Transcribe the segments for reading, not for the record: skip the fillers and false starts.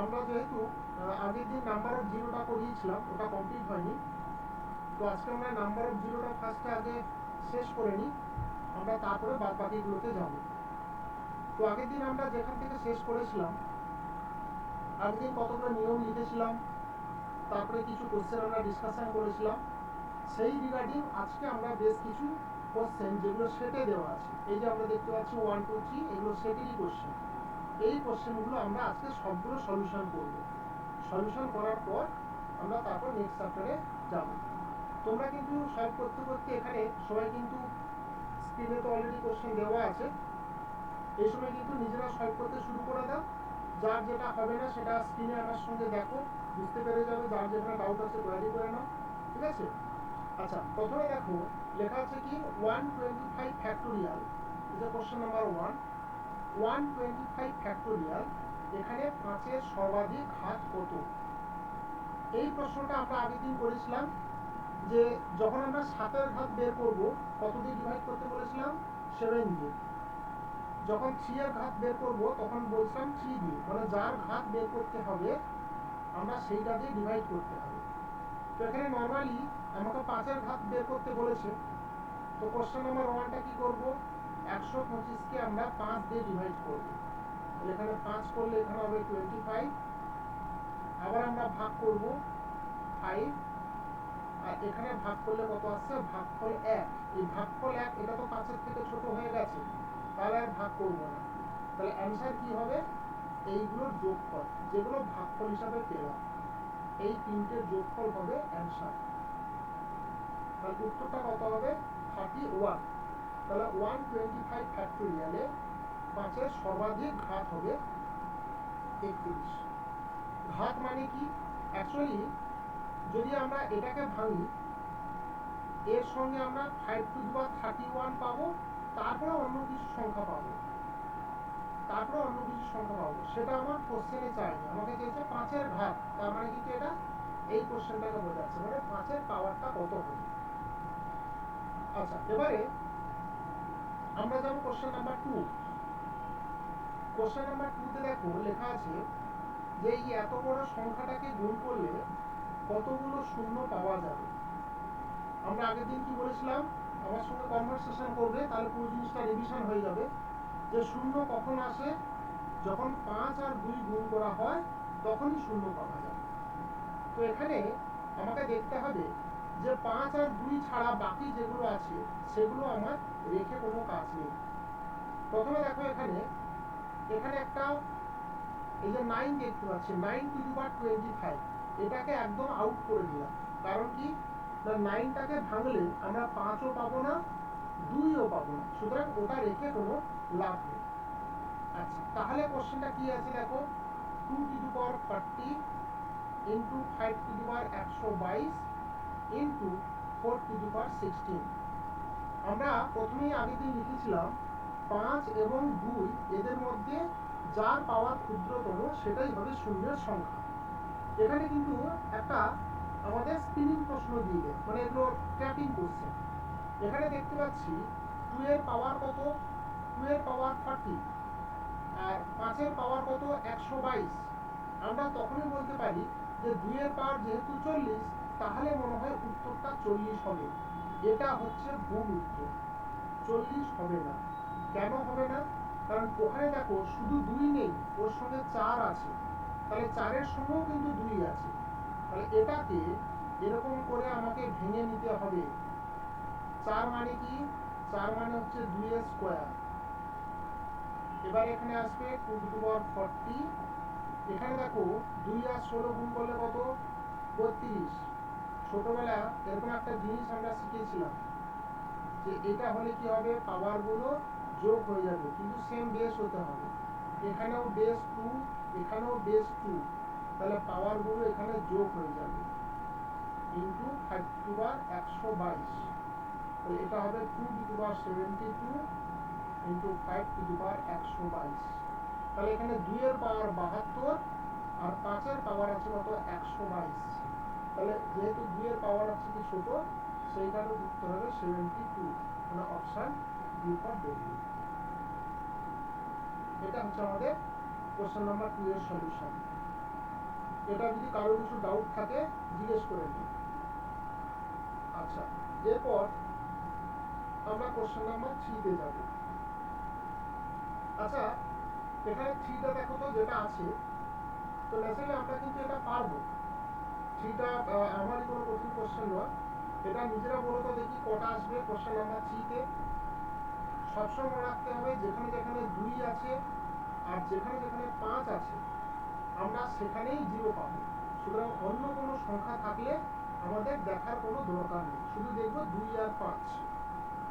আমরা যেহেতু আগের দিন নাম্বার অফ জিরোটা করিয়েছিলাম, ওটা কমপ্লিট হয়নি। তো আজকে আমরা নাম্বার অফ জিরোটা ফার্স্টে আগে শেষ করে নিই, আমরা তারপরে বাদ বাকিগুলোতে যাব। তো আগের দিন আমরা যেখান থেকে শেষ করেছিলাম, আগের দিন কতগুলো নিয়ম লিখেছিলাম, তারপরে কিছু কোশ্চেন আমরা ডিসকাশন করেছিলাম। সেই রিগার্ডিং আজকে আমরা বেশ কিছু কোশ্চেন যেগুলো সেটে দেওয়া আছে, এই যে আমরা দেখতে পাচ্ছি 1 2 3, এগুলো সেটেরই কোশ্চেন। এই কোশ্চেনগুলো আমরা আজকে সবগুলো সলিউশন করব। সলিউশন করার পর আমরা তারপর নেক্সট চ্যাপ্টারে যাব। তোমরা কিন্তু সলভ করতে করতে এখানে সবাই কিন্তু স্ক্রিনে তো অলরেডি কোশ্চেন দেওয়া আছে, এই সময় কিন্তু নিজেরা সলভ করতে শুরু করে দাও। যার যেটা হবে না সেটা স্ক্রিনে আমার সঙ্গে দেখো, বুঝতে পেরে যাবে। যার যেখানে ডাউট আছে কোয়ারি করে নাও, ঠিক আছে? আচ্ছা, প্রথমে দেখো লেখা আছে কি 125 ফ্যাক্টোরিয়াল, এটা কোশ্চেন নাম্বার 1। 125 ফ্যাক্টোরিয়াল, এখানে 5-এর সর্বাধিক ঘাত কত? এই প্রশ্নটা আমরা আগের দিন করেছিলাম যে যখন আমরা 7-এর ঘাত বের করব কত দিয়ে ডিভাইড করতে বলেছিলাম? 7 দিয়ে। যখন 3-এর ঘাত বের করব তখন বলছিলাম 3 দিয়ে, মানে যার ঘাত বের করতে হবে আমরা সেইটা দিয়ে ডিভাইড করতে হবে। তো এখানে নর্মালি আমাকে 5-এর ঘাত বের করতে বলেছে। তো কোশ্চেন নাম্বার 1টা কি করব? 125কে আমরা 5 দিয়ে ডিভাইড করব। এখানে 5 করলে এখানে হবে 25, আবার আমরা ভাগ করব 5, আর এখানে ভাগ করলে কত আসছে? ভাগফল 1। এই ভাগফল 1 এটা তো 5-এর থেকে ছোট হয়ে গেছে, তাহলে আর ভাগ করব না। তাহলে অ্যান্সার কি হবে? এইগুলোর যোগফল, যেগুলো ভাগফল হিসাবে পেলাম, এই তিনটের যোগফল হবে অ্যান্সার। তাহলে উত্তরটা কত হবে? 31। তাহলে 125 ফ্যাক্টোরিয়ালে 5-এর সর্বাধিক ঘাত হবে 31। ঘাত মানে কি? অ্যাকচুয়ালি যদি আমরা এটাকে ভাঙি, এর সঙ্গে আমরা 5 টু দি পাওয়ার 31 পাবো, তারপরে অন্য কিছু সংখ্যা পাবো, সেটা আমার কোশ্চেনে চাইনি। আমাকে চেয়েছে 5-এর ঘাত, তার মানে কি এটা এই কোশ্চেনটাকে বোঝাচ্ছে, মানে 5-এর পাওয়ারটা কত হবে। আচ্ছা, এবারে আমরা যাব কোশ্চেন নাম্বার 2। কোশ্চেন নাম্বার 2 তে দেখো লেখা আছে যে এই এত বড় সংখ্যাটাকে গুণ করলে কতগুলো শূন্য পাওয়া যাবে। আমরা আগের দিন কি বলেছিলাম? আমার সঙ্গে কনভারসেশন করবে, তাহলে পুরো জিনিসটা রিভিশন হয়ে যাবে। যে শূন্য কখন আসে? যখন 5 আর 2 গুণ করা হয় তখনই শূন্য পাওয়া যাবে। তো এখানে আমাকে দেখতে হবে যে 5 আর 2 ছাড়া বাকি যেগুলো আছে সেগুলো আমার রেখে কোনো কাজ নেই। প্রথমে দেখো এখানে একটা এই যে 9 দেখতে পাচ্ছি, 9 টু দি পাওয়ার 25, এটাকে একদম আউট করে দিলাম। কারণ কি? না, 9টাকে ভাঙলে আমরা 5ও পাবো না, 2ও পাবো না, সুতরাং ওটা রেখে কোনো লাভ নেই। আচ্ছা, তাহলে কোশ্চেনটা কি আছে দেখো, 2 to the power 40 into 5 to the power 122 into 4 to the power 16। আমরা প্রথমেই আগের দিন লিখেছিলাম 5 এবং 2 এদের মধ্যে যার পাওয়ার ক্ষুদ্রতম সেটাই হবে শূন্যের সংখ্যা। এখানে কিন্তু একটা আমাদের স্পিনিং প্রশ্ন দিয়ে, মানে এগুলো ট্র্যাপিং কোশ্চেন। এখানে দেখতে পাচ্ছি 2 এর পাওয়ার কত? 2 এর পাওয়ার 40, আর 5-এর পাওয়ার কত? 122। আমরা তখনই বলতে পারি যে 2 এর পাওয়ার যেহেতু 40, তাহলে মনে হয় উত্তরটা 40 হবে। এটা হচ্ছে ভুল উত্তর, 40 হবে না। কেন হবে না? কারণ ওখানে দেখো শুধু 2 নেই, ওর সঙ্গে 4 আছে, তাহলে 4-এর সঙ্গেও কিন্তু 2 আছে। তাহলে এটাকে এরকম করে আমাকে ভেঙে নিতে হবে। 4 মানে কি? 4 মানে হচ্ছে 2 এর স্কোয়ার। এবার এখানে আসবে 2 টু দি পাওয়ার 40। এখানে দেখো 2 আর 16 গুণ করলে কত? 32। ছোটবেলা এরকম একটা জিনিস আমরা শিখেছিলাম যে এটা হলে কি হবে? পাওয়ারগুলো যোগ হয়ে যাবে, কিন্তু সেম বেস হতে হবে। এখানেও বেস 2, এখানেও বেস 2, তাহলে পাওয়ারগুলো এখানে যোগ হয়ে যাবে ইন্টু 5 টু দি পাওয়ার 122। তাহলে এটা হবে 2 to the power 72 into 5 to the power 122। তাহলে এখানে 2 এর পাওয়ার 72 আর 5-এর পাওয়ার আছে কত? 122। তাহলে যেহেতু 2 এর পাওয়ার আছে কি ছোট, সেইখানে উত্তর হবে 72, মানে অপশন বি ফর ডব্লিউ। এটা হচ্ছে আমাদের কোশ্চেন নাম্বার 2 এর সলিউশন। এটা যদি কারো কিছু ডাউট থাকে জিজ্ঞেস করে নিন। আচ্ছা, এরপর আমরা কোশ্চেন নাম্বার 3 তে যাব। আচ্ছা, এখানে 3টা দেখো তো যেটা আছে, তো ন্যাচারালি আমরা কিন্তু এটা পারবো। 3টা আমারই কোনো কঠিন কোশ্চেন নয়। এটা নিজেরা বলো তো দেখি কটা আসবে কোশ্চেন নাম্বার 3 তে। সবসময় মনে রাখতে হবে যেখানে যেখানে 2 আছে আর যেখানে যেখানে 5 আছে আমরা সেখানেই 0 পাবো। সুতরাং অন্য কোনো সংখ্যা থাকলে আমাদের দেখার কোনো দরকার নেই, শুধু দেখবো 2 আর 5,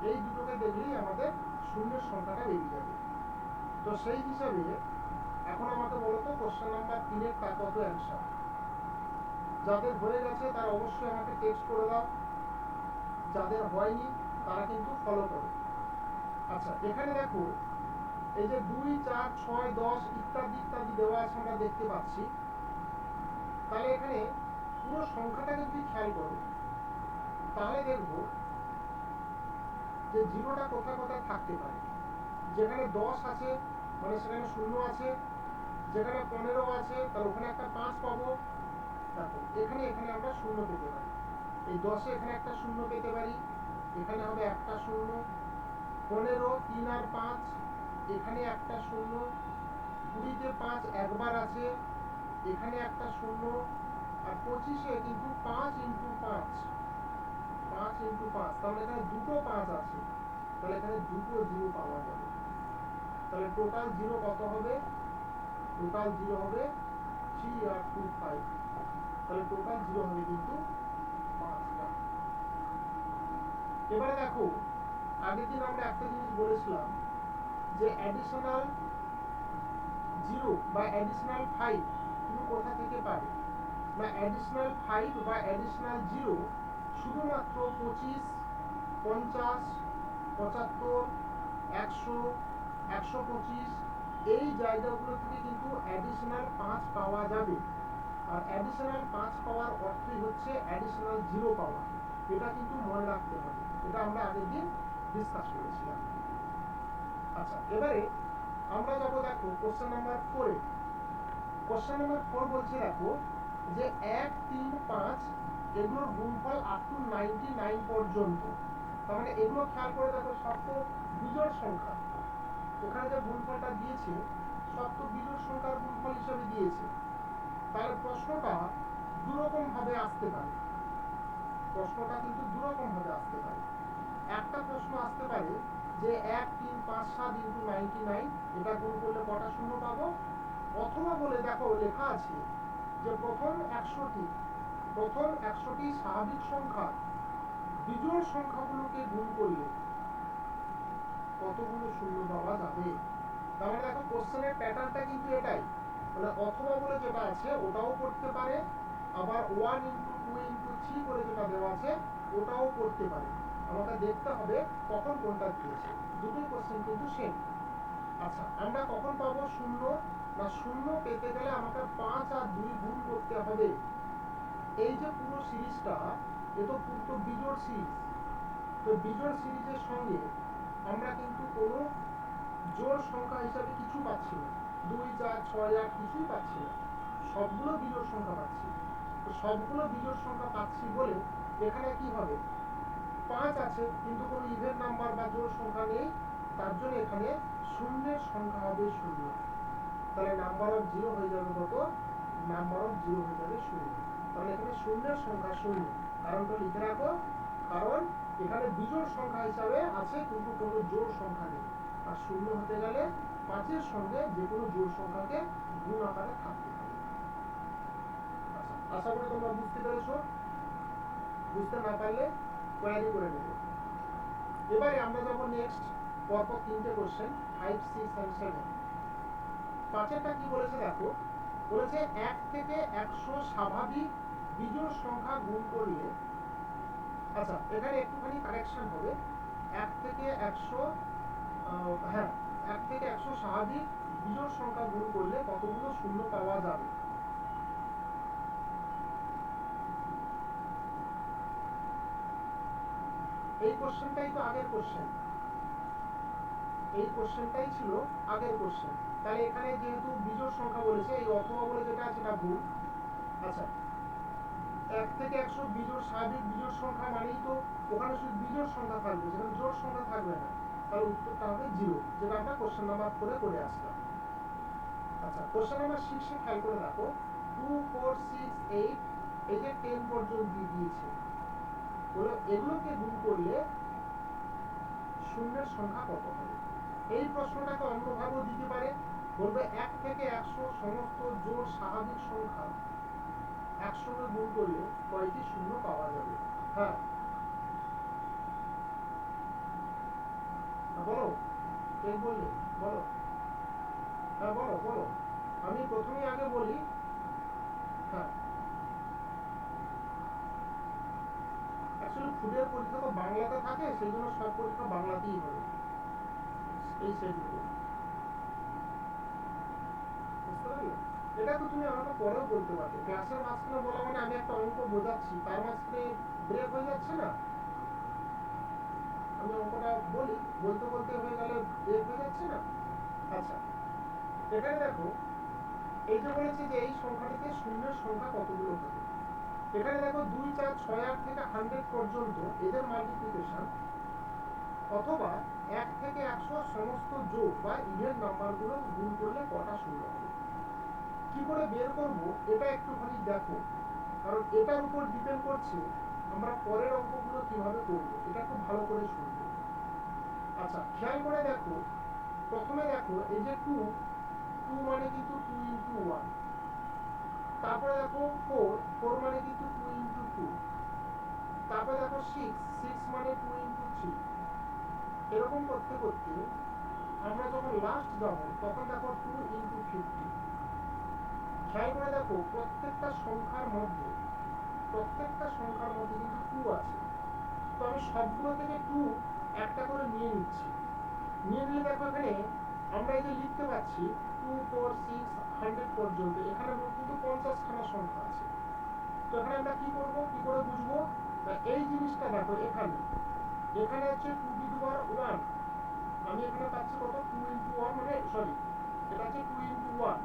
এই দুটোকে দেখলেই আমাদের শূন্যের সংখ্যাটা বেরিয়ে যাবে। তো সেই হিসাবে এখন আমাকে বলো তো কোশ্চেন নাম্বার 3 এর কত অ্যান্সার। যাদের হয়ে গেছে তারা অবশ্যই আমাকে টেক্সট করে দাও, যাদের হয়নি তারা কিন্তু ফলো করো। আচ্ছা, এখানে দেখো এই যে 2, 4, 6, 10 ইত্যাদি ইত্যাদি দেওয়া আছে আমরা দেখতে পাচ্ছি। তাহলে এখানে পুরো সংখ্যাটাকে যদি খেয়াল করো তাহলে দেখবো যে জিরোটা কোথায় কোথায় থাকতে পারে। যেখানে 10 আছে মানে সেখানে 0 আছে, যেখানে 15 আছে তাহলে ওখানে একটা 5 পাবো। দেখো এখানে এখানে আমরা 0 পেতে পারি, এই 10-এ এখানে একটা 0 পেতে পারি, এখানে হবে একটা 0। 15, 3 আর 5 এখানে একটা 0। 20-তে 5 একবার আছে, এখানে একটা 0। আর 25-এ কিন্তু 5 ইন্টু 5, 5 ইন্টু 5, তাহলে এখানে দুটো 5 আছে, তাহলে এখানে দুটো 0 পাওয়া যাবে। তাহলে টোটাল 0 কত হবে? টোটাল 0 হবে 3 আর 2 5, তাহলে টোটাল 0 হবে কিন্তু 5টা। এবারে দেখো আগের দিন আমরা একটা জিনিস বলেছিলাম যে অ্যাডিশনাল 0 বা অ্যাডিশনাল 5 তুমি কোথা থেকে পাবে না। অ্যাডিশনাল 5 বা অ্যাডিশনাল 0 শুধুমাত্র 25, 50, 75, 100, 125 এই জায়গাগুলো থেকে কিন্তু অ্যাডিশনাল 5 পাওয়া যাবে। আর অ্যাডিশনাল 5 পাওয়ার অর্থই হচ্ছে অ্যাডিশনাল 0 পাওয়া। এটা কিন্তু মনে রাখতে হবে, এটা আমরা আগের দিন ডিসকাস করেছিলাম। আচ্ছা, এবারে আমরা যাবো দেখো কোশ্চেন নাম্বার 4 এ। কোশ্চেন নাম্বার 4 বলছে দেখো যে 1, 3, 5 এগুলোর গুণফল আপ টু 99 পর্যন্ত। তার মানে এগুলো খেয়াল করে দেখো সব তো বিজোড় সংখ্যা। ওখানে যে গুণফলটা দিয়েছে সব তো বিজোড় সংখ্যার গুণফল হিসেবে দিয়েছে। তাহলে প্রশ্নটা দুরকম ভাবে আসতে পারে, প্রশ্নটা কিন্তু দুরকম ভাবে আসতে পারে। একটা প্রশ্ন আসতে পারে যে 1, 3, 5, 7 ইন্টু 99 এটা গুণ করলে কটা শূন্য পাবো। অথবা বলে দেখো লেখা আছে যে প্রথম 100টি স্বাভাবিক সংখ্যা বিজোড় সংখ্যাগুলোকে গুণ করলে কতগুলো শূন্য পাওয়া যাবে। তার মানে দেখো কোশ্চেনের প্যাটার্নটা কিন্তু এটাই, মানে অথবা বলে যেটা আছে ওটাও করতে পারে, আবার 1 ইন্টু 2 ইন্টু 3 করে যেটা দেওয়া আছে ওটাও করতে পারে। আমাকে দেখতে হবে কখন কোনটা দিয়েছে, দুটোই কোশ্চেন কিন্তু সেম। আচ্ছা, আমরা কখন পাবো শূন্য না, শূন্য পেতে গেলে আমাকে 5 আর 2 গুণ করতে হবে। এই যে পুরো সিরিজটা এ তো পুরো বিজোড় সিরিজ, তো বিজোড় সিরিজের সঙ্গে আমরা কিন্তু কোনো জোড় সংখ্যা হিসাবে কিছু পাচ্ছি না। 2, 4, 6, 8 কিছুই পাচ্ছি না, সবগুলো বিজোড় সংখ্যা পাচ্ছি। তো সবগুলো বিজোড় সংখ্যা পাচ্ছি বলে এখানে কি হবে 5 আছে কিন্তু কোনো ইভেন নাম্বার বা জোড় সংখ্যা নেই, তার জন্য এখানে শূন্যের সংখ্যা হবে 0। তাহলে নাম্বার অফ 0 হয়ে যাবে কত? নাম্বার অফ 0 হয়ে যাবে 0। তাহলে এখানে শূন্যের সংখ্যা 0, কারণটা লিখে রাখো, কারণ এখানে বিজোড় সংখ্যা হিসাবে আছে কিন্তু কোনো জোড় সংখ্যা নেই। আর 0 হতে গেলে 5-এর সঙ্গে যে কোনো জোড় সংখ্যাকে গুণ আকারে থাকতে হবে। আচ্ছা, আশা করি তোমরা বুঝতে পেরেছো। বুঝতে না পারলে কোয়ারি করে নেবে। এবারে আমরা যাব নেক্সট পরপর 3টে কোশ্চেন 5, 6 and 7। পাঁচেরটা কি বলেছে দেখো, বলেছে 1 থেকে 100 স্বাভাবিক বিজোড় সংখ্যা গুণ করলে। আচ্ছা, এখানে একটুখানি কারেকশন হবে। 1 থেকে 100 হ্যাঁ 1 থেকে 100 স্বাভাবিক বিজোড় সংখ্যা গুণ করলে কতগুলো শূন্য পাওয়া যাবে। এই কোশ্চেনটাই তো আগের কোশ্চেন, এই কোশ্চেনটাই ছিল আগের কোশ্চেন। তাহলে এখানে যেহেতু বিজোড় সংখ্যা বলেছে, এই অথবা বলে যেটা আছে সেটা ভুল। আচ্ছা, 1 থেকে 100 বিজোড় স্বাভাবিক বিজোড় সংখ্যা মানেই তো ওখানে শুধু বিজোড় সংখ্যা থাকবে, সেখানে জোড় সংখ্যা থাকবে না, তাহলে উত্তরটা হবে 0, যেটা আমরা কোশ্চেন নাম্বার 4 করে আসলাম। আচ্ছা, কোশ্চেন নাম্বার 6 এ খেয়াল করে দেখো, 2 4 6 8 এই যে 10 পর্যন্ত দিয়ে দিয়েছে, বলো এগুলোকে গুণ করলে শূন্যের সংখ্যা কত হবে। এই প্রশ্নটাকে অন্যভাবেও দিতে পারে, বলবে 1 থেকে 100 সমস্ত জোড় স্বাভাবিক সংখ্যা 100 কে গুণ করলে কয়টি শূন্য পাওয়া যাবে। হ্যাঁ বলো, কে বললে, বলো। হ্যাঁ বলো বলো, আমি প্রথমেই আগে বলি। হ্যাঁ, অ্যাকচুয়ালি ফুডের পরীক্ষা তো বাংলাতে থাকে, সেই জন্য সব পরীক্ষা বাংলাতেই হবে এই সেটগুলো, বুঝতে পারলে। এটা তো তুমি আমাকে পরেও বলতে পারবে, ক্লাসের মাঝখানে বলা মানে আমি একটা অঙ্ক বোঝাচ্ছি, তার মাঝখানে ব্রেক হয়ে যাচ্ছে না, আমি অঙ্কটা বলি, বলতে বলতে হয়ে গেলে ব্রেক হয়ে যাচ্ছে না। আচ্ছা, এখানে দেখো, এই যে বলেছে যে এই সংখ্যাটিতে শূন্যের সংখ্যা কতগুলো হবে। এখানে দেখো 2 4 6 8 থেকে 100 পর্যন্ত এদের মাল্টিপ্লিকেশন, অথবা 1 থেকে 100 সমস্ত যোগ বা ইভেন নাম্বারগুলো গুণ করলে কটা শূন্য হবে। কি করে বের করব এটা একটুখানি দেখো, কারণ এটার উপর ডিপেন্ড করছে আমরা পরের অঙ্কগুলো কিভাবে করব, এটা খুব ভালো করে শুনবো। আচ্ছা, খেয়াল করে দেখো, প্রথমে দেখো এই যে 2 2 মানে কিন্তু 2 ইন্টু 1, তারপরে দেখো 4 4 মানে কিন্তু 2 ইন্টু 2, তারপরে দেখো 6 6 মানে 2 ইন্টু 3, এরকম করতে করতে আমরা যখন লাস্ট যাব তখন দেখো 2 ইন্টু 50। খেয়াল করে দেখো, প্রত্যেকটা সংখ্যার মধ্যে কিন্তু 2 আছে, তো আমি সবগুলো থেকে 2 একটা করে নিয়ে নিচ্ছি। নিয়ে নিলে দেখো এখানে আমরা এই যে লিখতে পাচ্ছি 2 4 6 100 পর্যন্ত, এখানে কিন্তু 50 খানা সংখ্যা আছে। তো এখানে আমরা কি করব, কি করে বুঝবো, এই জিনিসটা দেখো, এখানে এখানে হচ্ছে 2 টু দি পাওয়ার 1, আমি এখানে পাচ্ছি কত, 2 ইন্টু 1 মানে সরি, এটা হচ্ছে 2 ইন্টু 1,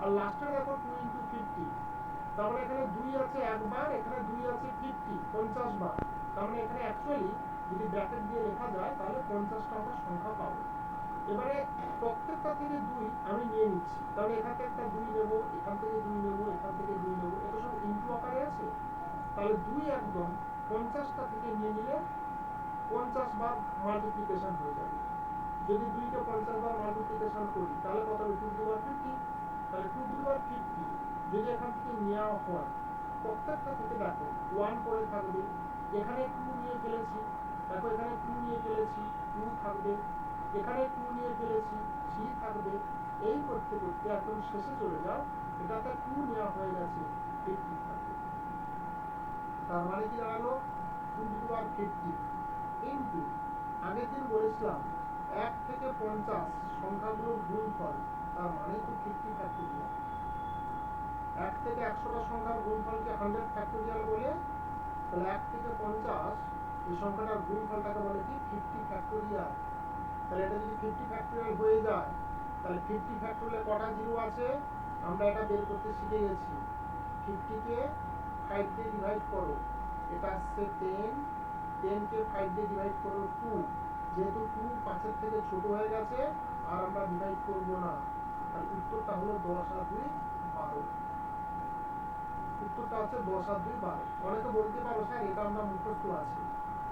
আর লাস্টে দেখো 2 ইন্টু 50, তার মানে এখানে 2 আছে একবার, এখানে 2 আছে 50 50 বার, তার মানে এখানে অ্যাকচুয়ালি যদি ব্র্যাকেট দিয়ে লেখা যায় তাহলে 50টা আমরা সংখ্যা পাবো। এবারে প্রত্যেকটা থেকে 2 আমি নিয়ে নিচ্ছি, তাহলে এখান থেকে একটা 2 নেব, এখান থেকে 2 নেব, এখান থেকে 2 নেব, এটা সব ইনটু আকারে আছে, তাহলে 2 একদম 50টা থেকে নিয়ে নিলে 50 বার মাল্টিপ্লিকেশন হয়ে যাবে। যদি 2 কে 50 বার মাল্টিপ্লিকেশন করি তাহলে কত হবে, 2 টু দি পাওয়ার 50, তাহলে 2 টু দি পাওয়ার 50 যদি এখান থেকে নেওয়া হয়, প্রত্যেকটা থেকে দেখো 1 করে থাকবে, এখানে 2 নিয়ে ফেলেছি, দেখো এখানে 2 নিয়ে ফেলেছি, 2 থাকবে, এখানে 2 নিয়ে ফেলেছি, 3 থাকবে, এই করতে করতে একদম শেষে চলে যাও, এটাতে 2 নেওয়া হয়ে গেছে, 50 থাকবে। তার মানে কি দাঁড়ালো, 2 টু দি পাওয়ার 50 ইনটু, আগের দিন বলেছিলাম 1 থেকে 50 সংখ্যাগুলোর গুণফল, তার মানে তো 50 ফ্যাক্টোরিয়াল। 1 থেকে 100টা সংখ্যার গুণফলকে 100 ফ্যাক্টোরিয়াল বলে, তাহলে 1 থেকে 50 এই সংখ্যাটার গুণফলটাকে বলে কি 50 ফ্যাক্টোরিয়াল। তাহলে এটা যদি 50 ফ্যাক্টোরিয়াল হয়ে যায়, তাহলে 50 ফ্যাক্টোরিয়ালে কটা জিরো আছে আমরা এটা বের করতে শিখে গেছি। 50 কে 5 দিয়ে ডিভাইড করো, এটা আসছে 10, 10 কে 5 দিয়ে ডিভাইড করো 2, যেহেতু 2 5 এর থেকে ছোট হয়ে গেছে আর আমরা ডিভাইড করব না, তাহলে উত্তরটা হলো 10 আর 2 12, উত্তরটা হচ্ছে 10 আর 2 12। অনেকে বলতে পারো স্যার এটা আমরা মুখস্থ আছে,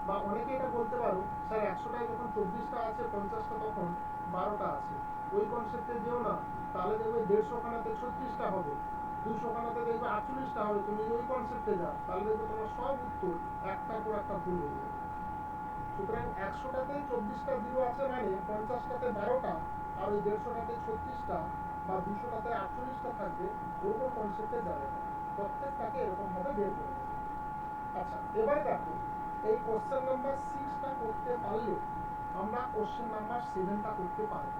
বা অনেকে এটা বলতে পারো স্যার 100টায় যখন 24টা আছে 50টা তখন 12টা আছে, ওই কনসেপ্টে যেও না, তাহলে দেখবে 150 খানাতে 36টা হবে, 200 খানাতে দেখবে 48টা হবে, তুমি ওই কনসেপ্টে যাও তাহলে দেখবে তোমার সব উত্তর একটার পর একটা ভুল হয়ে যাবে। সুতরাং 100টাতে 24টা জিরো আছে মানে 50টাতে 12টা, আর ওই 150টাতে 36টা বা 200টাতে 48টা থাকবে, ওরকম কনসেপ্টে যাবে না, প্রত্যেকটাকে এরকম ভাবে বের করে নেবে। আচ্ছা, এবারে দেখো, এই কোশ্চেন নাম্বার 6টা করতে পারলে আমরা কোশ্চেন নাম্বার 7টা করতে পারবো।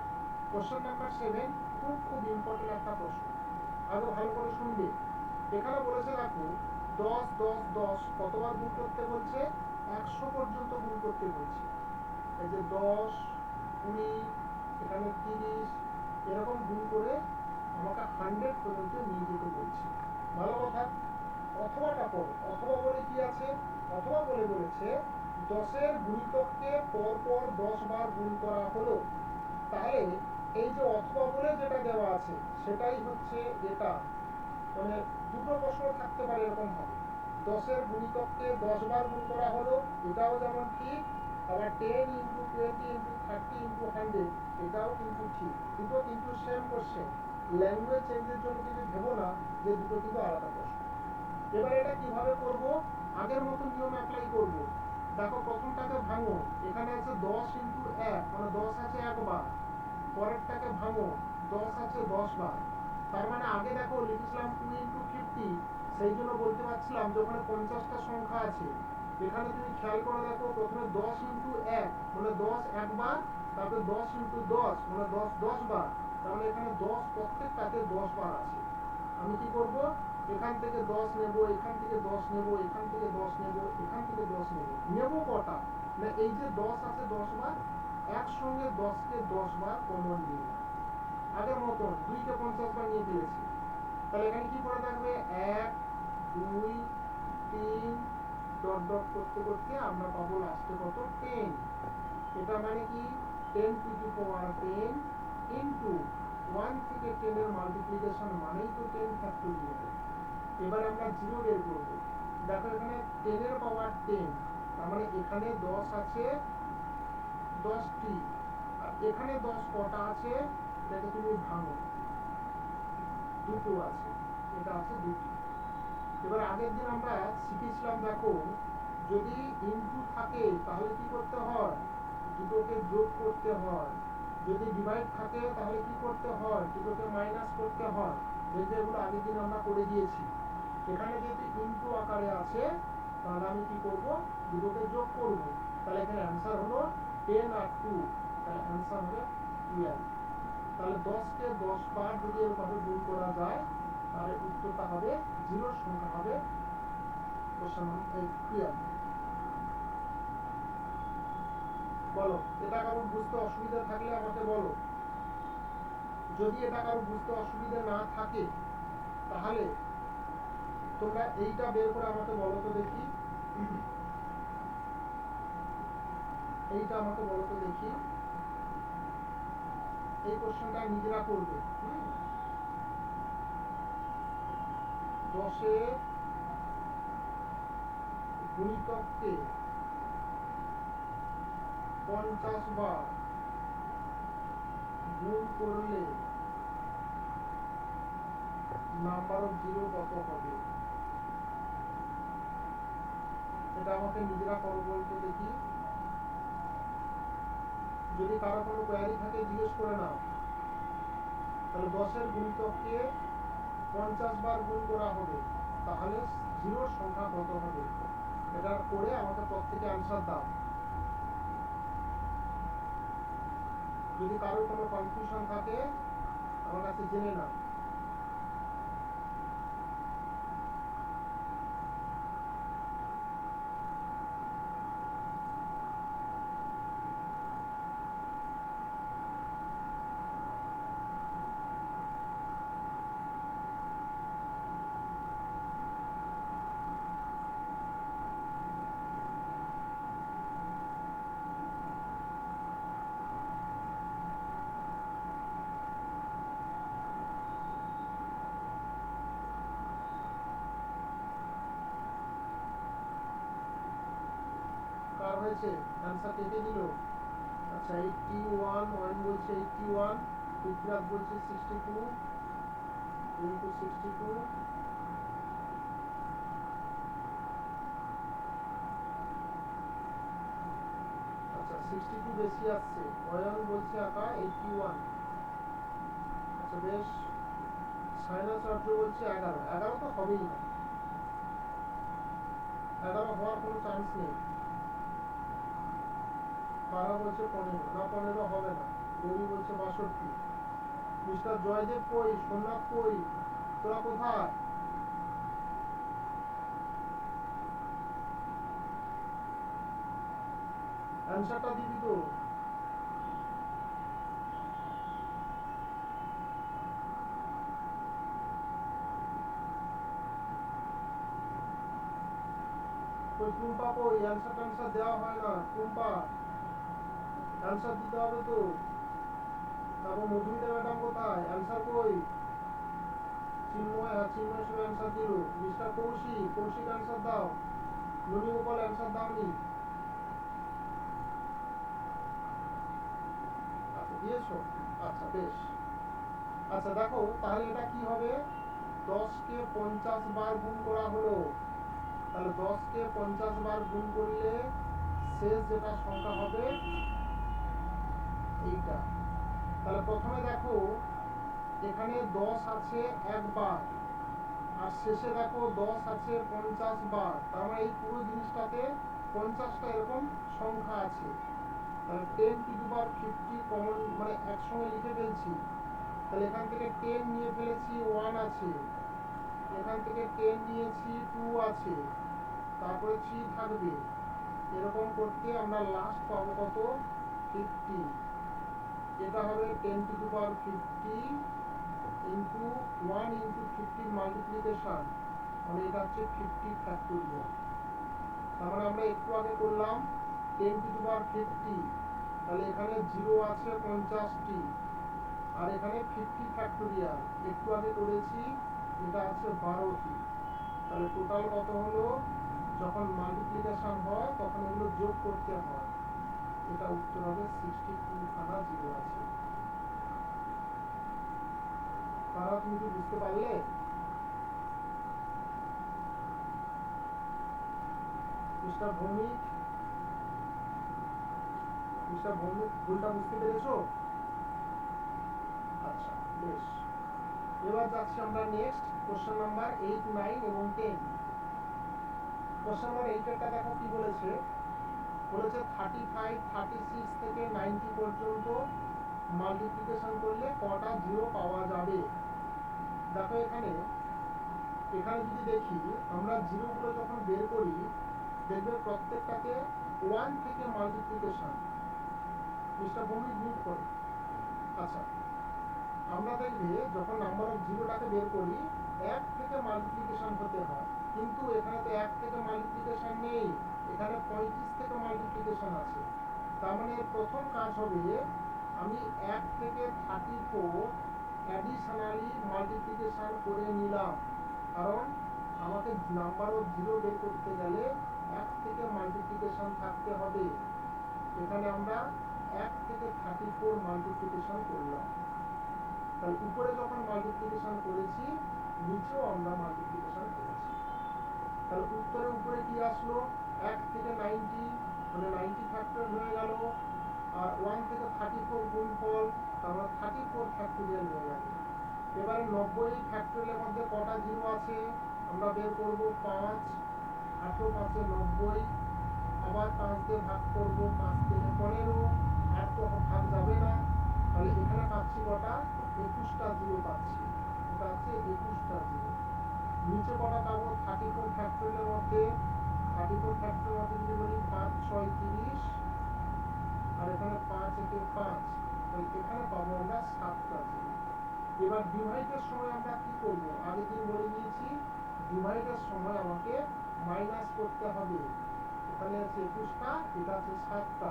কোশ্চেন নাম্বার 7 খুব খুব ইম্পর্টেন্ট একটা প্রশ্ন, আগে ভালো করে শুনবে। এখানে বলেছে দেখো 10 10 10 কতবার গুণ করতে বলছে, 100 পর্যন্ত গুণ করতে বলছে। এই যে 10 20 এখানে 30 এরকম গুণ করে আমাকে 100 পর্যন্ত নিয়ে যেতে বলছে। ভালো কথা। অথবাটা পড়ো। অথবা বলে কি আছে? অথবা বলে বলেছে 10-এর গুণিতককে পরপর 10 বার গুণ করা হলো। তাহলে এই যে অথবা বলে যেটা দেওয়া আছে সেটাই হচ্ছে এটা। মানে দুটো প্রশ্ন থাকতে পারে এরকম হবে। 10-এর গুণিতককে 10 বার গুণ করা হলো, এটাও যেমন ঠিক। আবার 10 ইন্টু 20 ইন্টু 30 ইন্টু 100 এটাও কিন্তু ঠিক। দুটো কিন্তু সেম কোশ্চেন। ল্যাঙ্গুয়েজ চেঞ্জের জন্য কিন্তু ভেবো না যে দুটো কিন্তু আলাদা প্রশ্ন। এবার এটা কিভাবে করব? আগের মতো নিয়ম অ্যাপ্লাই করব। দেখো প্রথমটাকে ভাঙো। এখানে আছে 10 ইন্টু 1 মানে 10 আছে একবার। পরেরটাকে ভাঙো, 10 আছে 10 বার। তার মানে আগে দেখো লিখেছিলাম 2 ইন্টু 50, সেই জন্য বলতে পারছিলাম যে ওখানে 50টা সংখ্যা আছে। এখানে তুমি খেয়াল করে দেখো প্রথমে 10 ইন্টু 1 মানে 10 একবার, তারপরে 10 ইন্টু 10 মানে 10 10 বার। তাহলে এখানে 10 প্রত্যেকটাতে 10 বার আছে। আমি কি করব? এখান থেকে 10 নেব, এখান থেকে 10 নেব, এখান থেকে 10 নেব, এখান থেকে 10 নেব। নেব কটা? না এই যে 10 আছে 10 বার, একসঙ্গে 10কে 10 বার কমন নিয়ে আগের মতন 2কে 50 বার নিয়ে ফেলেছি। তাহলে এখানে কি করে থাকবে? 1 2 3 ডট ডট করতে করতে আমরা পাবো লাস্টে কত? 10। এটা মানে কি 10 টু দি পাওয়ার 10 ইনটু 1 থেকে 10 এর মাল্টিপ্লিকেশন মানেই তো 10 ফ্যাক্টোরিয়াল। এবার আমরা 0 বের করব। দেখো এখানে 10 এর পাওয়ার 10, তার মানে এখানে 10 আছে 10টি, আর এখানে 10 কটা আছে? এটাকে তুমি ভাঙো, দুটো আছে, এটা আছে দুটি। এবার আগের দিন আমরা শিখেছিলাম দেখো যদি ইনটু থাকে তাহলে কি করতে হয়? দুটোকে যোগ করতে হয়। যদি ডিভাইড থাকে তাহলে কি করতে হয়? দুটোকে মাইনাস করতে হয়। এগুলো আগের দিন আমরা করে দিয়েছি। এখানে যেহেতু ইনটু আকারে আছে তাহলে আমি কি করব? দুটোকে যোগ করব। তাহলে এখানে অ্যান্সার হলো 10 আর 2, তাহলে অ্যান্সার হবে 12। তাহলে 10কে 10 বার যদি এভাবে গুণ করা যায় তাহলে উত্তরটা হবে 0 সংখ্যা হবে কোশ্চেন নাম্বার 12। বলো, এটা কারো বুঝতে অসুবিধা থাকলে আমাকে বলো। যদি এটা কারো বুঝতে অসুবিধা না থাকে তাহলে তোমরা এইটা বের করে আমাকে বলো তো দেখি। এইটা আমাকে বলো তো দেখি। এই কোশ্চেনটা নিজেরা করবে। 10-এর গুণিতককে 50 বার গুণ করলে নাম্বার অফ জিরো কত হবে? এটা আমাকে নিজেরা করো বলতে দেখি। যদি কারো কোনো কোয়ারি থাকে জিজ্ঞেস করে নাও। তাহলে 10-এর গুণিতককে 50 বার গুণ করা হবে, তাহলে জিরোর সংখ্যা কত হবে? এটা করে আমাকে প্রত্যেকে অ্যান্সার দাও। যদি কারোর কোনো কনফিউশন থাকে আমার কাছে জেনে নাও। কার হয়েছে? অ্যান্সার কেটে দিল। আচ্ছা 81, 1 বলছে 81, পৃথ্বীরাজ বলছে 62 ইন্টু 62। আচ্ছা 62 বেশি আসছে। অয়ন বলছে আকা 81। আচ্ছা বেশ। সাইনাচার্য বলছে 11। 11 তো হবেই না, 11 হওয়ার কোনো চান্স নেই। পারা বলছে 15, না 15 হবে না। রবি বলছে 62। মিস্টার জয়দেব কই? সোমনাথ কই? তোরা কোথায়? অ্যান্সারটা দিবি তো। ওই টুম্পা কই অ্যান্সার দেওয়া হয় না টুম্পা অ্যান্সার দিতে হবে তো তারপর মধুমিতা ম্যাডাম কোথায় অ্যান্সার কই চিন্ময় চিন্ময় সব অ্যান্সার দিল মিস্টার কৌশিক অ্যান্সার দাও ননী গোপাল অ্যান্সার দাওনি আচ্ছা দিয়েছো আচ্ছা বেশ আচ্ছা দেখো তাহলে এটা কি হবে 10 কে 50 বার গুণ করা হলো তাহলে 10 কে 50 বার গুণ করলে শেষ যেটা সংখ্যা হবে এইটা তাহলে প্রথমে দেখো এখানে 10 আছে একবার আর শেষে দেখো 10 আছে 50 বার তার মানে এই পুরো জিনিসটাতে 50টা এরকম সংখ্যা আছে তাহলে 10 টু দি পাওয়ার 50 কমন মানে একসঙ্গে লিখে ফেলছি তাহলে এখান থেকে 10 নিয়ে ফেলেছি 1 আছে এখান থেকে 10 নিয়েছি 2 আছে তারপরে 3 থাকবে এরকম করতে আমরা লাস্ট পাবো কত 50 এটা হবে 10 two the power 50 into 1 into 50 multiplication মানে এটা হচ্ছে 50 ফ্যাক্টোরিয়াল তার মানে আমরা একটু আগে করলাম 10 টু দি পাওয়ার 50 তাহলে এখানে 0 আছে 50টি আর এখানে 50 ফ্যাক্টোরিয়াল একটু আগে করেছি এটা আছে 12টি তাহলে টোটাল কত হলো যখন মাল্টিপ্লিকেশন হয় তখন এগুলো যোগ করতে হয় এটা উত্তর হবে 62 খানা 0 আছে তারা তুমি কি বুঝতে পারলে মিস্টার ভৌমিক ভুলটা বুঝতে পেরেছো আচ্ছা বেশ এবার যাচ্ছি আমরা নেক্সট কোশ্চেন নাম্বার 8 9 এবং 10 কোশ্চেন নাম্বার 8 এরটা দেখো কি বলেছে 35 36 থেকে 90 পর্যন্ত মাল্টিপ্লিকেশন করলে কটা জিরো পাওয়া যাবে দেখো এখানে যদি দেখি আমরা জিরোগুলো যখন বের করি দেখবে প্রত্যেকটাতে 1 থেকে মাল্টিপ্লিকেশন মিস্টার ভৌমিক মিউট করো আচ্ছা আমরা দেখবে যখন নাম্বার অফ জিরোটাকে বের করি 1 থেকে মাল্টিপ্লিকেশন হতে হয় কিন্তু এখানে তো 1 থেকে মাল্টিপ্লিকেশন নেই এখানে 35 থেকে মাল্টিপ্লিকেশন আছে তার মানে প্রথম কাজ হবে আমি 1 থেকে 34 অ্যাডিশনালি মাল্টিপ্লিকেশন করে নিলাম কারণ আমাকে নাম্বার অফ জিরো বের করতে গেলে 1 থেকে মাল্টিপ্লিকেশন থাকতে হবে এখানে আমরা 1 থেকে 34 মাল্টিপ্লিকেশন করলাম তাহলে উপরে যখন মাল্টিপ্লিকেশন করেছি নিচেও আমরা মাল্টিপ্লিকেশন করেছি তাহলে উত্তরের উপরে কি আসলো 1 থেকে 90 মানে 90 ফ্যাক্টর হয়ে গেল আর 1 থেকে 34 গুণফল তাহলে 34 ফ্যাক্টোরিয়াল হয়ে গেল এবারে 90 ফ্যাক্টোরিয়ালের মধ্যে কটা জিরো আছে আমরা বের করব 5 8 5 90 আবার 5 দিয়ে ভাগ করব 5 থেকে 15 আর তো ভাগ যাবে না তাহলে এখানে পাচ্ছি কটা 21টা জিরো পাচ্ছি এটা আছে 21টা জিরো নিচে কটা পাবো 34 ফ্যাক্টোরিয়ালের মধ্যে 34 ফ্যাক্টোরিয়ালের মধ্যে যদি বলি 5 6 30 আর এখানে 5 একে 5 তাহলে এখানে পাবো আমরা 7টা জিরো এবার ডিভাইডের সময় আমরা কি করব আগে দিন বলে দিয়েছি ডিভাইডের সময় আমাকে মাইনাস করতে হবে এখানে আছে 21টা এটা আছে 7টা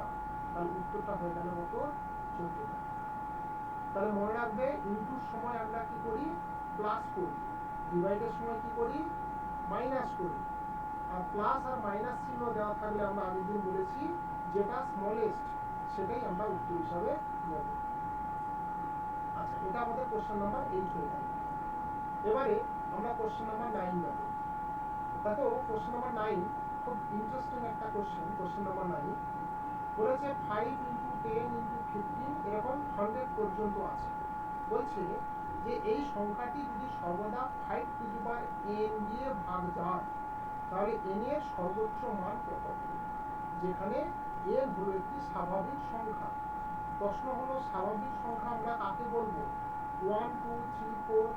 তাহলে উত্তরটা হয়ে গেল কত 14টা তাহলে মনে রাখবে ইনটুর সময় আমরা কি করি প্লাস করি ডিভাইডের সময় কি করি মাইনাস করি আর প্লাস আর মাইনাস চিহ্ন দেওয়া থাকলে আমরা আগের দিন বলেছি যেটা স্মলেস্ট সেটাই আমরা উত্তর হিসাবে নেব আচ্ছা এটা আমাদের কোশ্চেন নাম্বার 8 হয়ে গেল এবারে আমরা কোশ্চেন নাম্বার 9 যাব দেখো কোশ্চেন নাম্বার 9 খুব ইন্টারেস্টিং একটা কোশ্চেন নাম্বার 9 বলেছে 5 ইন্টু 10 ইন্টু 15 এরকম 100 পর্যন্ত আছে বলছে যে এই সংখ্যাটি যদি সর্বদা 5 টু দি পাওয়ার n দিয়ে ভাগ যায় তাহলে n এর সর্বোচ্চ মান কত হবে যেখানে n হলো একটি স্বাভাবিক সংখ্যা প্রশ্ন হলো স্বাভাবিক সংখ্যা আমরা কাকে বলবো 1 2 3 4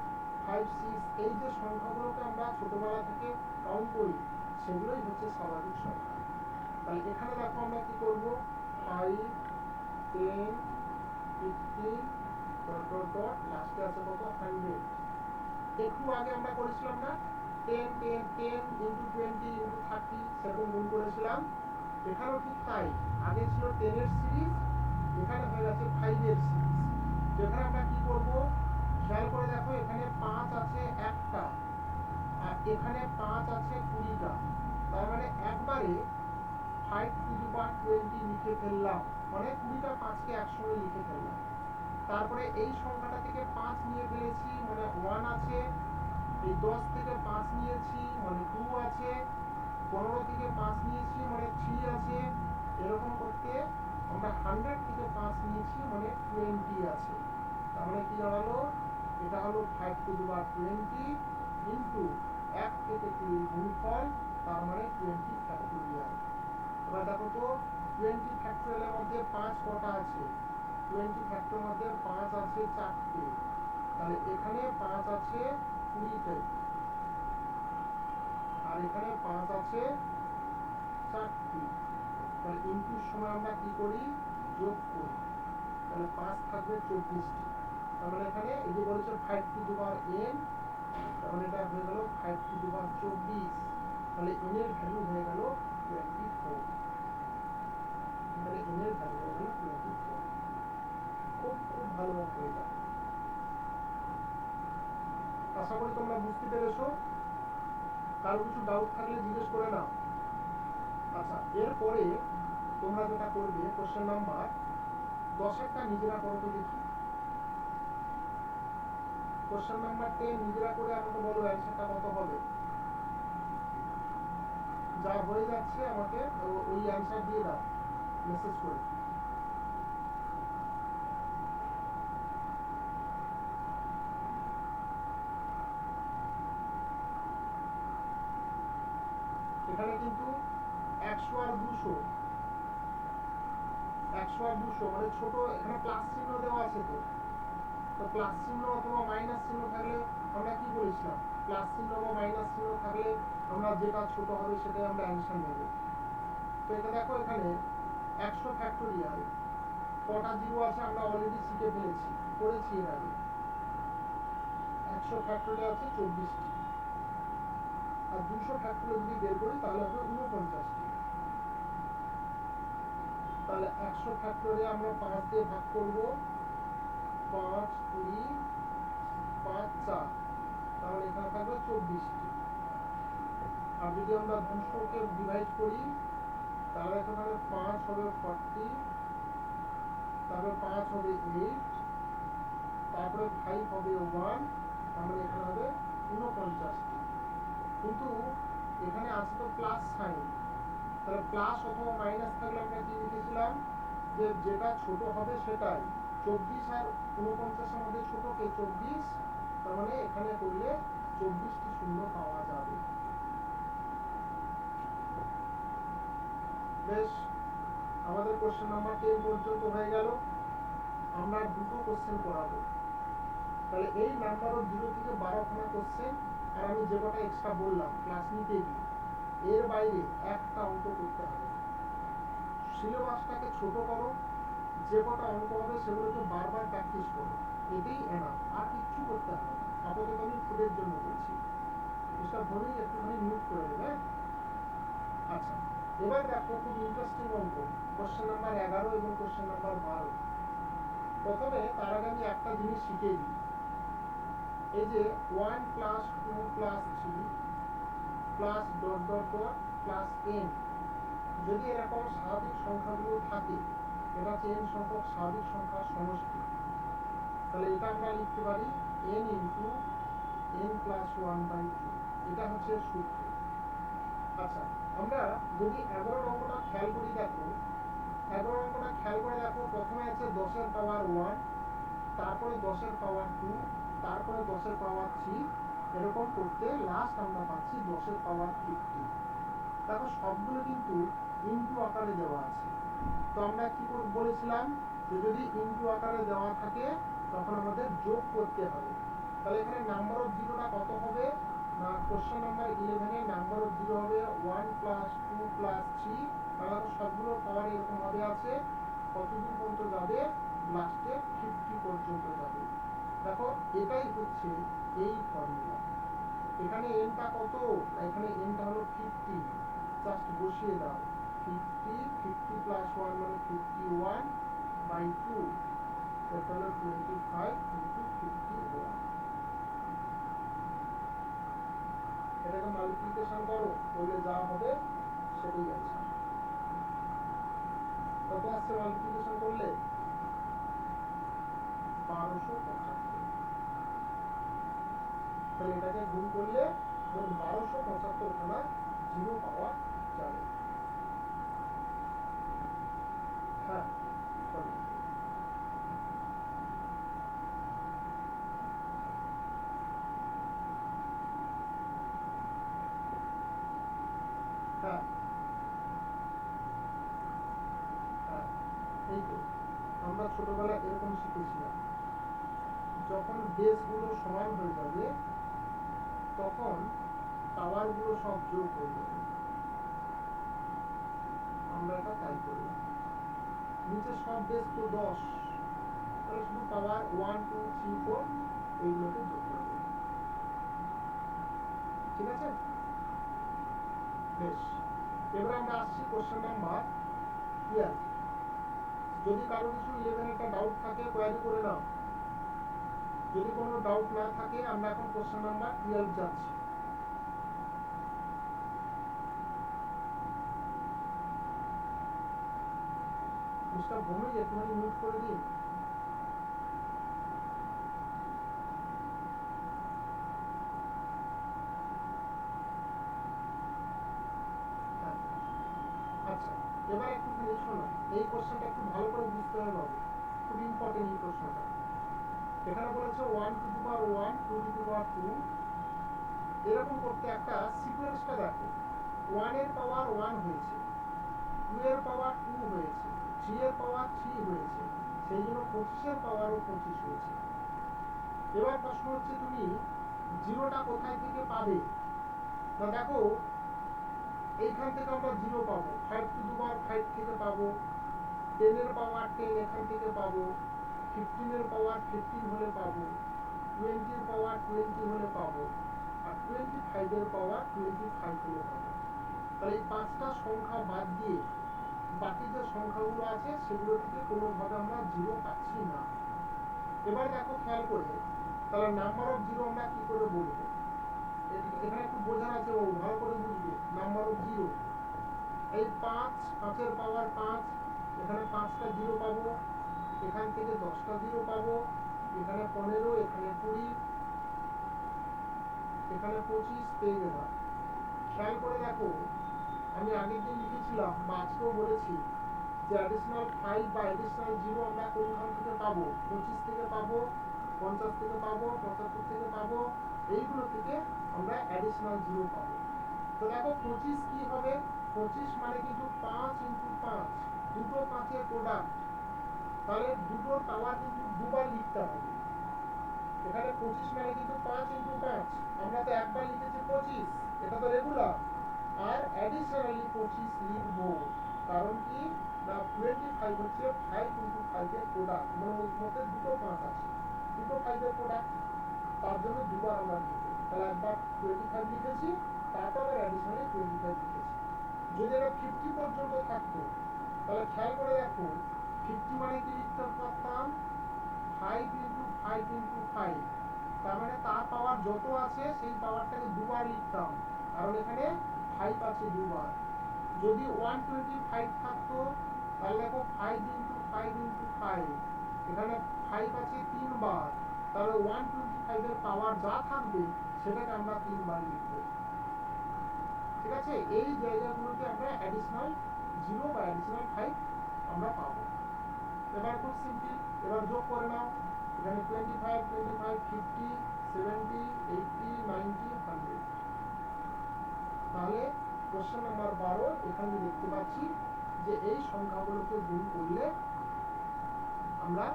5 6 এই যে সংখ্যাগুলোকে আমরা ছোটবেলা থেকে কাউন্ট করি সেগুলোই হচ্ছে স্বাভাবিক সংখ্যা তাহলে এখানে দেখো আমরা কি করব 5 10 15 ডট ডট ডট লাস্টে আছে কত 100 একটু আগে আমরা করেছিলাম না 10 10 10 ইন্টু 20 ইন্টু 30 সেরকম গুণ করেছিলাম। এখানেও ঠিক তাই, আগে ছিল 10 এর সিরিজ, এখানে হয়ে গেছে 5 এর সিরিজ। তো এখানে আমরা কি করব, খেয়াল করে দেখো, এখানে 5 আছে একটা, আর এখানে 5 আছে 20টা। তার মানে একবারে 5 টু দি পাওয়ার 20 লিখে ফেললাম, মানে 20টা 5কে একসঙ্গে লিখে ফেললাম। তারপরে এই সংখ্যাটা থেকে 5 নিয়ে ফেলেছি, মানে 1 আছে। এই 10 থেকে 5 নিয়েছি, মানে 2 আছে। 15 থেকে 5 নিয়েছি, মানে 3 আছে। এরকম করতে আমরা 100 থেকে 5 নিয়েছি, মানে 20 আছে। তার মানে কি দাঁড়ালো, এটা হলো 5 টু দি পাওয়ার 20 ইন্টু 1 থেকে 2 গুণফল, তার মানে 20 ফ্যাক্টোরিয়াল। এবার দেখো তো 20 ফ্যাক্টোরিয়ালের মধ্যে 5 কটা আছে, 20 ফ্যাক্টরের মধ্যে 5 আছে 4টে, তাহলে এখানে 5 আছে 20তে, আর এখানে 5 আছে 4টি। তাহলে ইনপুট সময় আমরা কি করি, যোগ করি, তাহলে 5 থাকবে 24টি। তার মানে এখানে এই যে বলেছে 5 টু দি পাওয়ার n, তার মানে এটা হয়ে গেল 5 টু দি পাওয়ার 24। তাহলে n এর ভ্যালু হয়ে গেল 24। তাহলে n এর ভ্যালু হয়ে গেল 24। খুব খুব ভালো অঙ্ক এটা। আশা করি তোমরা বুঝতে পেরেছো। কারো কিছু ডাউট থাকলে জিজ্ঞেস করে নাও। আচ্ছা, এরপরে তোমরা যেটা করবে, কোশ্চেন নাম্বার 10টা নিজেরা করো তো দেখি। কোশ্চেন নাম্বার 10 নিজেরা করে আমাকে বলো অ্যান্সারটা কত হবে। যা হয়ে যাচ্ছে আমাকে ওই অ্যান্সার দিয়ে দাও মেসেজ করে। এখানে কিন্তু 100 আর 200, 100 আর 200 মানে ছোট, এখানে প্লাস চিহ্ন দেওয়া আছে। তো প্লাস চিহ্ন অথবা মাইনাস চিহ্ন থাকলে আমরা কি বলেছিলাম, প্লাস চিহ্ন বা মাইনাস চিহ্ন থাকলে আমরা যেটা ছোট হবে সেটাই আমরা অ্যান্সার নেব। তো এটা দেখো, এখানে 100 ফ্যাক্টোরিয়াল কটা জিরো আছে আমরা অলরেডি শিখে ফেলেছি, করেছি এর আগে। 100 ফ্যাক্টোরিয়াল আছে 24টি, আর 200 ফ্যাক্টোরিয়াল যদি বের করি তাহলে হবে 49টি। তাহলে 100 ফ্যাক্টোরিয়াল আমরা 5 দিয়ে ভাগ করব, 5 2 5 4, তাহলে এখানে থাকবে 24টি। আর যদি আমরা 200কে ডিভাইড করি তাহলে এখানে 5 হবে 40, তারপরে 5 হবে 8, তারপরে 5 হবে 1, তাহলে এখানে হবে 49টি। কিন্তু এখানে আছে তো প্লাস সাইন, তাহলে প্লাস অথবা মাইনাস থাকলে আমরা কি লিখেছিলাম, যে যেটা ছোট হবে সেটাই। 24 আর 49-এর মধ্যে ছোট কে 24, তার মানে এখানে করলে 24টি শূন্য পাওয়া যাবে। বেশ, আমাদের কোশ্চেন নাম্বার 10 পর্যন্ত হয়ে গেল। আমরা দুটো কোশ্চেন করাবো, তাহলে এই নাম্বার অফ 0 থেকে 12খানা কোশ্চেন, আর আমি যে কটা এক্সট্রা বললাম ক্লাস নিতে গিয়ে, এর বাইরে একটা অঙ্ক করতে হবে। সিলেবাসটাকে ছোট করো, যে কটা অঙ্ক হবে সেগুলোকে বারবার প্র্যাকটিস করো, এটাই এনাফ, আর কিচ্ছু করতে হবে না। আপাতত আমি ফুডের জন্য বলছি, এটা ধরেই একটুখানি মিউট করে দেবে। আচ্ছা, এবার দেখো খুব ইন্টারেস্টিং অঙ্ক, কোশ্চেন নাম্বার 11 এবং কোশ্চেন নাম্বার 12। প্রথমে তার আগে আমি একটা জিনিস শিখিয়ে দিই। এই যে 1 plus 2 plus 3 plus dot dot dot plus n, যদি এরকম স্বাভাবিক সংখ্যাগুলো থাকে, এটা হচ্ছে n সংখ্যক স্বাভাবিক সংখ্যার সমষ্টি, তাহলে এটা আমরা লিখতে পারি n ইন্টু n প্লাস 1/2, এটা হচ্ছে সূত্র। আচ্ছা, আমরা যদি 11 অঙ্কটা খেয়াল করি, দেখো 11 অঙ্কটা খেয়াল করে দেখো, প্রথমে আছে 10 এর পাওয়ার 1, তারপরে 10 এর পাওয়ার 2, তারপরে 10 এর পাওয়ার 3, এরকম করতে লাস্ট আমরা পাচ্ছি 10 এর পাওয়ার 50। দেখো সবগুলো কিন্তু ইনটু আকারে দেওয়া আছে। তো আমরা কি বলেছিলাম, যে যদি ইনটু আকারে দেওয়া থাকে তখন আমাদের যোগ করতে হবে। তাহলে এখানে নাম্বার অফ জিরোটা কত হবে না, কোশ্চেন নাম্বার 11 এর নাম্বার অফ জিরো হবে 1 প্লাস 2 প্লাস 3, তাহলে সবগুলো পাওয়ার এরকম ভাবে আছে, কতদূর পর্যন্ত যাবে, লাস্টে 50 পর্যন্ত যাবে। দেখো এটাই হচ্ছে এই ফর্মুলা। এখানে এনটা কত, এখানে এনটা হলো 50, জাস্ট বসিয়ে দাও 50 প্লাস 1 মানে 51/2, এটা হলো 25 ইন্টু 51। এটাকে মাল্টিপ্লিকেশন করো, করলে যা হবে সেটাই অ্যান্সার। কত আসছে মাল্টিপ্লিকেশন করলে? 1275। তাহলে এটাকে গুণ করলে মোট 1275 খানা জিরো পাওয়া যাবে। হ্যাঁ, হ্যাঁ, হ্যাঁ, এই তো আমরা ছোটবেলায় এরকম শিখেছিলাম, যখন বেসগুলো সমান হয়ে যাবে তখন পাওয়ারগুলো সব যোগ হয়ে যাবে। আমরা এটা তাই করলাম। নিচে সব বেস তো 10, তাহলে শুধু পাওয়ার 1 2 3 4 এইগুলোকে যোগ করবে। ঠিক আছে, বেশ। এবার আমরা আসছি কোশ্চেন নাম্বার 12। যদি কারো কিছু 11 একটা ডাউট থাকে কোয়ারি করে নাও, যদি কোনো ডাউট না থাকে আমরা এখন কোশ্চেন নাম্বার 12 যাচ্ছি। মিস্টার ভৌমিক একটুখানি মিউট করে দিন। আচ্ছা, এবার একটুখানি শোনো, এই কোশ্চেনটা একটু ভালো করে বুঝতে হবে, খুব ইম্পর্টেন্ট এই প্রশ্নটা। এখানে বলেছে 1 two the power 1 2 to the পাওয়ার 2, এরকম করতে একটা সিকোয়েন্সটা দেখো। 1 এর পাওয়ার 1 হয়েছে, 2 এর পাওয়ার 2 হয়েছে, 3 এর পাওয়ার 3 হয়েছে, সেই জন্য 25 এর পাওয়ারও 25 হয়েছে। এবার প্রশ্ন হচ্ছে তুমি জিরোটা কোথায় থেকে পাবে? না দেখো, এইখান থেকে আমরা জিরো পাবো, 5 টু দি পাওয়ার 5 থেকে পাবো, 10 এর পাওয়ার 10 এখান থেকে পাবো, 15 এর পাওয়ার 15 হলে পাবো, 20 এর পাওয়ার 20 হলে পাবো, আর 25 এর পাওয়ার 25 হলে পাবো। তাহলে এই 5টা সংখ্যা বাদ দিয়ে বাকি যে সংখ্যাগুলো আছে সেগুলো থেকে কোনোভাবে আমরা জিরো পাচ্ছি না। এবার দেখো খেয়াল করে, তাহলে নাম্বার অফ জিরো আমরা কি করে বলবো? এখানে একটু বোঝার আছে, ও ভালো করে বুঝবে। নাম্বার অফ জিরো, এই 5, 5 এর পাওয়ার 5, এখানে 5টা জিরো পাবো, এখান থেকে 10টা জিরো পাবো, এখানে 15, এখানে 20, এখানে 25 পেয়ে গেলাম। খেয়াল করে দেখো, আমি আগের দিন লিখেছিলাম বা আজকেও বলেছি যে অ্যাডিশনাল 5 বা অ্যাডিশনাল 0 আমরা কোনখান থেকে পাবো? 25 থেকে পাবো, 50 থেকে পাবো, 75 থেকে পাবো, এইগুলো থেকে আমরা অ্যাডিশনাল 0 পাবো। তো দেখো 25 কি হবে? 25 মানে কিন্তু 5 ইন্টু 5, দুটো 5-এর প্রোডাক্ট, তাহলে দুটোর পাওয়ার কিন্তু দুবার লিখতে হবে। এখানে 25 মানে কিন্তু 5 ইন্টু 5, আমরা তো একবার লিখেছি 25, এটা তো রেগুলার, আর অ্যাডিশনালি 25 লিখবো। কারণ কি না, 25 হচ্ছে 5 ইন্টু 5 এর প্রোডাক্ট, মানে ওর মধ্যে দুটো 5 আছে, দুটো 5 এর প্রোডাক্ট, তার জন্য দুবার আমরা লিখবো। তাহলে একবার 25 লিখেছি, তারপর আবার অ্যাডিশনালি 25 লিখেছি। যদি এটা 50 পর্যন্ত থাকতো, তাহলে খেয়াল করে দেখো, 50 মানে কি লিখতে পারতাম? 5 ইন্টু 5 ইন্টু 5, তার মানে তার পাওয়ার যত আছে সেই পাওয়ারটাকে দুবার লিখতাম, কারণ এখানে 5 আছে দুবার। যদি 125 থাকতো, তাহলে দেখো 5 ইন্টু 5 ইন্টু 5, এখানে 5 আছে 3 বার, তাহলে 125 এর পাওয়ার যা থাকবে সেটাকে আমরা 3 বার লিখব। ঠিক আছে, এই জায়গাগুলোতে আমরা অ্যাডিশনাল 0 বা অ্যাডিশনাল 5 আমরা পাবো। এবার খুব সিম্পল, এবার যোগ করে নাও। এখানে 25 25 50 70 80 90 100। তাহলে কোশ্চেন নাম্বার 12 এখানে দেখতে পাচ্ছি যে এই সংখ্যাগুলোকে গুণ করলে আমরা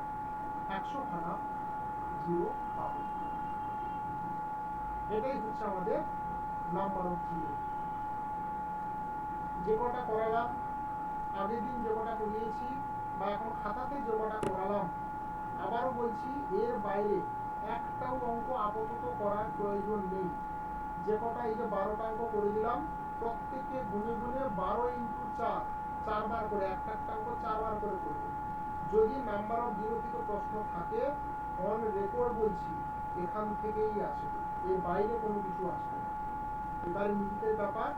100 খানা জিরো পাবো। এটাই হচ্ছে আমাদের নাম্বার অফ জিরো। যে কটা করালাম, আগের দিন যে কটা করিয়েছি বা এখন খাতাতে যে কটা করালাম, আবারও বলছি এর বাইরে একটাও অঙ্ক আপাতত করার প্রয়োজন নেই। যে কটা এই যে 12টা অঙ্ক করে দিলাম প্রত্যেককে গুনে গুনে 12 ইন্টু 4 4বার করে একটা অঙ্ক 4বার করে করবে। যদি নাম্বার অফ জিরো থেকে প্রশ্ন থাকে অন রেকর্ড বলছি এখান থেকেই আসে, এর বাইরে কোনো কিছু আসবে না। এবার নিজেদের ব্যাপার,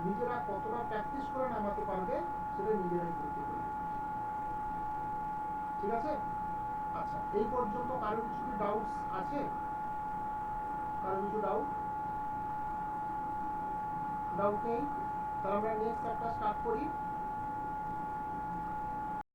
নিজেরা কতটা প্র্যাকটিস করে নামাতে পারবে সেটা নিজেরাই করতে পারবে। ঠিক আছে? আচ্ছা, এই পর্যন্ত কারো কিছু কি ডাউটস আছে? কারো কিছু ডাউট নেই? তাহলে আমরা নেক্সট চ্যাপ্টার স্টার্ট করি।